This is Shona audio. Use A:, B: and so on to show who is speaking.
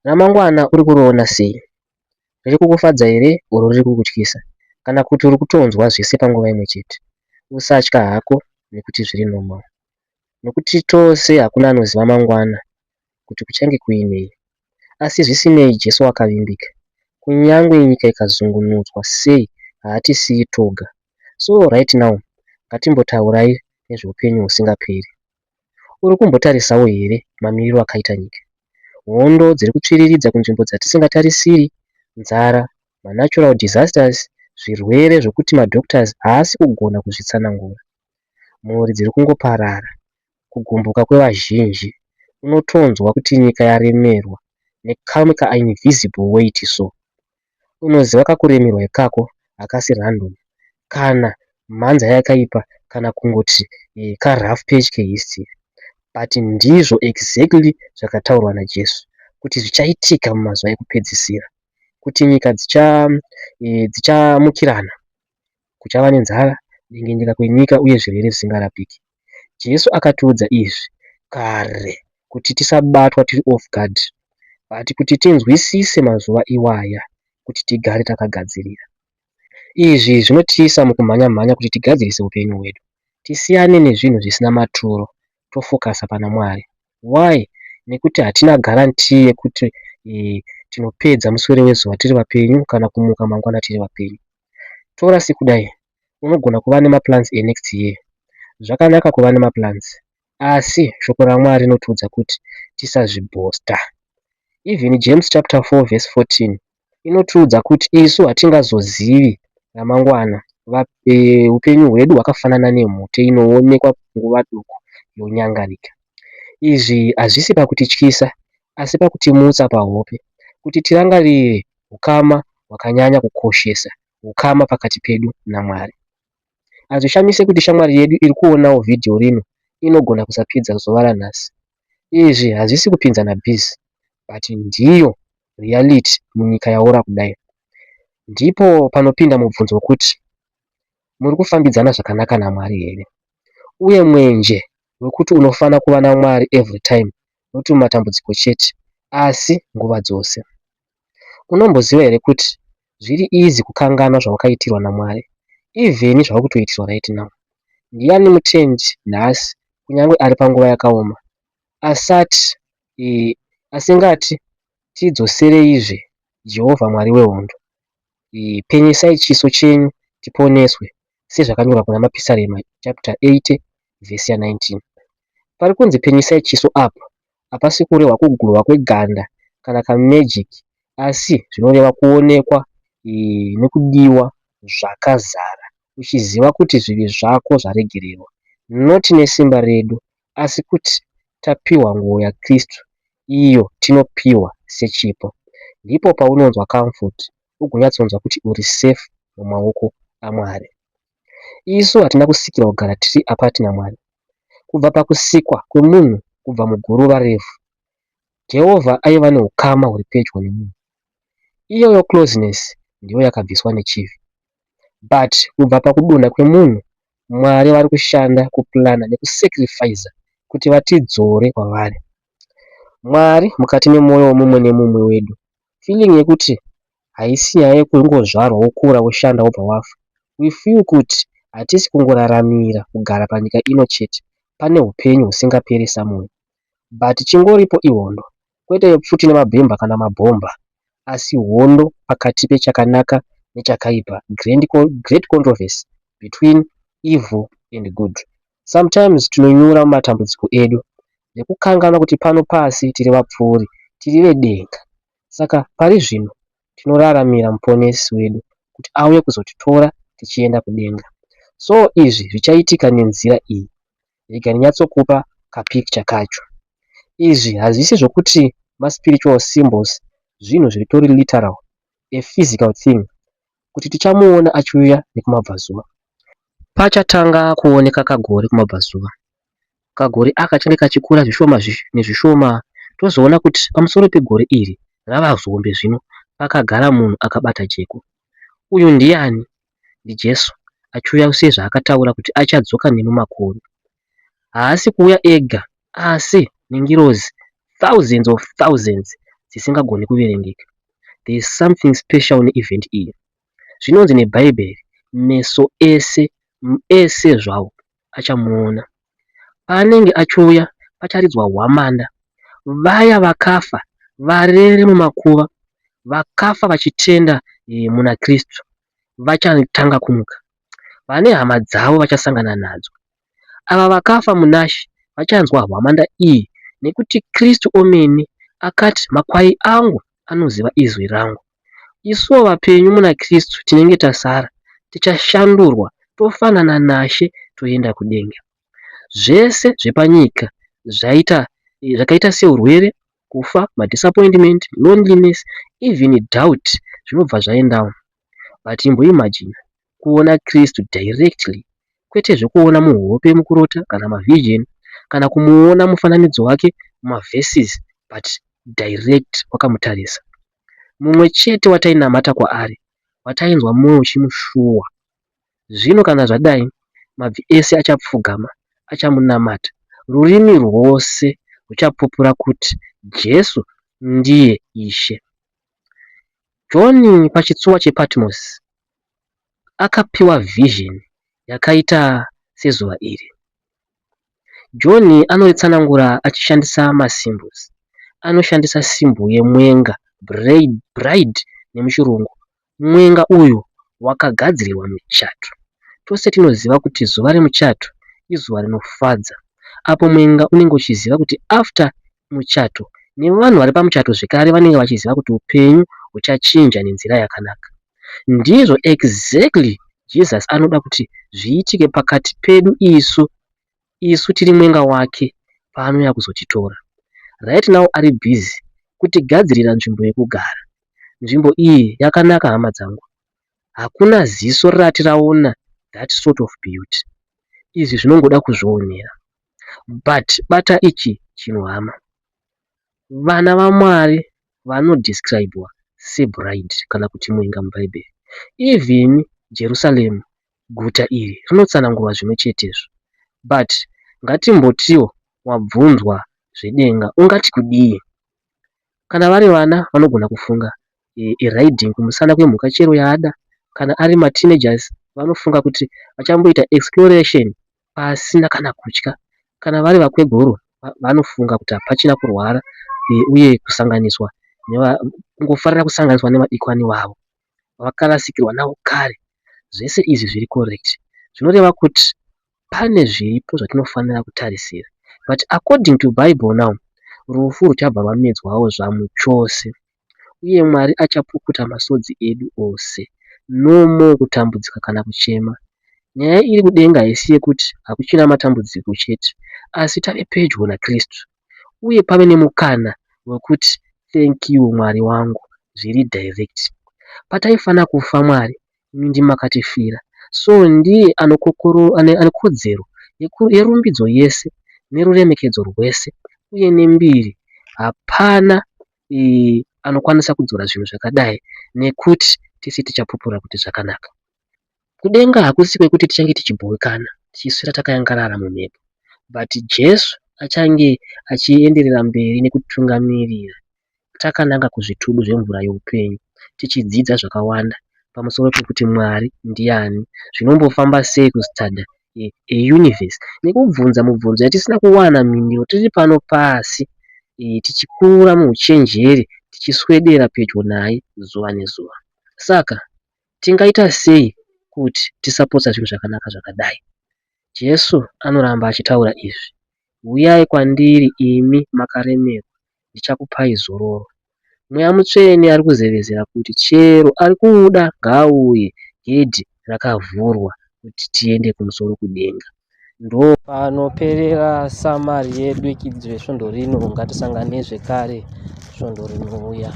A: Ramangwana uri kuriona sei? Riri kukufadza here oro riri kukutyisa? Kana kuti uri kutonzwa zvese panguva imwe chete? Usatya hako nekuti zviri normal. Nokuti tose hakuna anoziva mangwana kuti kuchange kuinei. Asi zvisinei, Jesu akavimbika. Kunyange nyika ikazungunudzwa sei, haatisiyi toga. So right now, ngatimbotaurai nezveupenyu husingaperi. Uri kumbotarisawo here mamiriro akaita nyika? Hondo dziri kutsviriridza kunzvimbo dzatisingatarisiri, nzara, natural disasters, zvirwere zvokuti madoctors haasi kugona kuzvitsanangura. Mhuri dziri kungoparara, kugumbuka kwevazhinji, unotonzwa kuti nyika yaremerwa nekamwe ka-invisible weight. So unoziva kakuremerwa ikako hakasi random kana mhanza yakaipa kana kungoti ka-rough page kehistory, but ndizvo exactly zvakataurwa naJesu kuti zvichaitika mumazuva ekupedzisira, kuti nyika dzichamukirana, kuchava nenzara, dengendeka kwenyika uye zvirwere zvisingarapiki. Jesu akatiudza izvi kare kuti tisabatwa tiri off guard, but kuti tinzwisise mazuva iwaya kuti tigare takagadzirira. Izvi zvinotiisa mukumhanya-mhanya kuti tigadzirise upenyu hwedu, tisiyane nezvinhu zvisina maturo, tofokasa pana Mwari. Why? Nekuti hatina garantii yekuti tinopedza muswero wezuva tiri vapenyu kana kumuka mangwana tiri vapenyu. Tora sekudai, unogona kuva nemaplans enext year. Zvakanaka kuva nemaplans, asi shoko raMwari rinotiudza kuti tisazvibhosta. Even James chapter 4 verse 14 inotiudza kuti isu hatingazozivi ramangwana. Upenyu hwedu hwakafanana nemhute inoonekwa nguva duku yonyangarika. Izvi hazvisi pakutityisa, asi pakutimutsa pahope, kuti tirangarire ukama hwakanyanya kukoshesa, ukama pakati pedu naMwari. Hazvishamise kuti shamwari yedu iri kuonawo vhidhiyo rino inogona kusapedza zuva ranhasi. Izvi hazvisi kupinzana bhizi, but ndiyo reality munyika yaora kudai. Ndipo panopinda mubvunzo wokuti muri kufambidzana zvakanaka naMwari here? Uye mwenje wekuti unofana kuva naMwari every time, noti mumatambudziko chete, asi nguva dzose. Unomboziva here kuti zviri easy kukangana zvawakaitirwa naMwari, even zvavakutoitirwa right now. Ndiani mutendi nhasi, kunyange ari panguva yakaoma, asingati tidzosereizve Jehovha Mwari wehondo, penyesai chiso chenyu tiponeswe, sezvakanyorwa kuna mapisarema chapter 80 verse 19. Pari kunzi penyesai chiso apa, hapasi kurehwa kugurwa kweganda kana kamagic, asi zvinoreva kuonekwa nekudiwa zvakazara, uchiziva kuti zvivi zvako zvaregererwa, noti nesimba redu, asi kuti tapiwa nguo yaKristu, iyo tinopiwa sechipo. Ndipo paunonzwa comfort, ugonyatsonzwa kuti uri safe mumaoko aMwari. Isu hatina kusikirwa kugara tiri apati naMwari. Kubva pakusikwa kwemunhu, kubva muguruva revhu, Jehovha aiva neukama huri pedyo nemunhu. Iyoyo closeness ndiyo yakabviswa nechivi. But kubva pakudonha kwemunhu, Mwari vari kushanda kuplana nekusacrifice kuti vatidzore kwavari. Mwari mukati memwoyo womumwe nemumwe wedu, feeling yekuti haisi nyaya yekungozvarwa wokura woshanda wobva wafa. We feel kuti hatisi kungoraramira kugara panyika ino chete, pane upenyu husingaperi samwe. But chingoripo ihondo, kwete yepfuti nemabhemba kana mabhomba, asi hondo pakati pechakanaka nechakaipa, great controversy between evil and good. Sometimes tinonyura mumatambudziko edu nekukangana kuti pano pasi tiri vapfuri, tiri vedenga. Saka pari zvino tinoraramira muponesi wedu kuti auye kuzotitora tichienda kudenga. So izvi zvichaitika nenzira iyi. Rega ndinyatsokupa kapicture kacho. Izvi hazvisi zvokuti maspiritual symbols, zvinhu zviritori literal, a physical thing, kuti tichamuona achiuya nekumabvazuva. Pachatanga kuoneka kagore kumabvazuva. Kagore aka change kachikura zvishoma nezvishoma, tozoona kuti pamusoro pegore iri rava zombe zvino pakagara munhu akabata jeko. Uyu ndiani? NdiJesu, achiuya sezvaakataura kuti achadzoka nemumakore. Haasi kuuya ega, asi nengirozi thousands of thousands dzisingagoni kuverengeka. There is something special neevent iyi. Zvinonzi nebhaibheri meso ese zvawo achamuona. Paanenge achiuya pacharidzwa hwamanda. Vaya vakafa, varere mumakuva, vakafa vachitenda muna Kristu vachatanga kumuka. Vane hama dzavo vachasangana nadzo. Ava vakafa munashe vachanzwa hwamanda iyi nekuti Kristu omene akati makwai angu anoziva izwi rangu. Isuwo vapenyu muna Kristu tinenge tasara tichashandurwa tofanana nashe toenda kudenga. Zvese zvepanyika zvakaita seurwere, kufa, madisappointment, loneliness, even doubt zvinobva zvaendawo. But imagine kuona Kristu directly, kwete zvekuona muhope mukurota kana mavision kana kumuona mufananidzo wake mumaverses, but direct wakamutarisa. Mumwe chete watainamata kwaari, watainzwa mwoyo uchimushuwa. Zvino kana zvadai, mabvi ese achapfugama, achamunamata. Rurimi rwose ruchapupura kuti Jesu ndiye Ishe. John pachitsuwa chePatmos akapiwa vision yakaita sezuva iri. John anoritsanangura achishandisa masymbols. Anoshandisa symbol yemwenga, bride nemuchirungu. Mwenga uyu wakagadzirirwa muchato. Tose tinoziva kuti zuva remuchato izuva rinofadza. Apo mwenga unenge uchiziva kuti after muchato, nevanhu vari pamuchato zvekare vanenge vachiziva kuti upenyu huchachinja nenzira yakanaka. Ndizvo exactly Jesus anoda kuti zviitike pakati pedu isu tiri mwenga wake paanouya kuzotitora. Right now ari busy kutigadzirira nzvimbo yekugara. Nzvimbo iyi yakanaka hama dzangu. Hakuna ziso rati raona that sort of beauty. Izvi zvinongoda kuzvionera. But bata ichi chinhu hama. Vana vaMwari vanodescribewa sebride kana kuti mwenga mubhaibheri. Even Jerusalem, guta iri, rinotsanangurwa zvimwe chetezvo. But ngatimbotiwo wabvunzwa zvedenga ungati kudii? Kana vari vana vanogona kufunga riding kumusana kwemhuka chero yaada. Kana ari mateenagers vanofunga kuti vachamboita exploration pasina kana kutya. Kana vari vakweguru vanofunga kuti hapachina kurwara uye kusanganiswa kungofarira kusanganiswa nevadikwani vavo vakarasikirwa navo kare. Zvese izvi zviri correct. Zvinoreva kuti pane zviripo zvatinofanira kutarisira. But according to Bible now, rufu ruchabva rwamedzwawo zvamu chose. Uye Mwari achapukuta masodzi edu ose. No more kutambudzika kana kuchema. Nyaya iri kudenga haisi yekuti hakuchina matambudziko chete, asi tave pedyo naKristu. Uye pave nemukana wekuti thank you Mwari wangu, zviri direct. Pataifana kufa Mwari, imi ndimakatifira. So ndiye ane kodzero yerumbidzo yese neruremekedzo rwese uye nembiri. Hapana anokwanisa kudzora zvinhu zvakadai nekuti tisi tichapupura kuti zvakanaka. Kudenga hakusi kwekuti tichange tichibhowekana tichiswera takayangarara mumhepo, but Jesu achange achienderera mberi nekutungamirira takananga kuzvitubu zvemvura youpenyu, tichidzidza zvakawanda pamusoro pekuti Mwari ndiani, zvinombofamba sei kustada universe, nekubvunza mubvunzo yatisina kuwana mhinduro tiri pano pasi, tichikura muuchenjeri, tichiswedera pedyo naye zuva nezuva. Saka tingaita sei kuti tisapotsa zvinhu zvakanaka zvakadai? Jesu anoramba achitaura izvi: uyai kwandiri imi makaremerwa, ndichakupai zororo. Mweya Mutsvene ari kuzevezera kuti chero ari kuda ngaauye, gedhi rakavhurwa kuti tiende kumusoro kudenga. Ndo panoperera samari yedu ichidzidziro yesvondo rino. Ngatisangane zvekare svondo rinouya.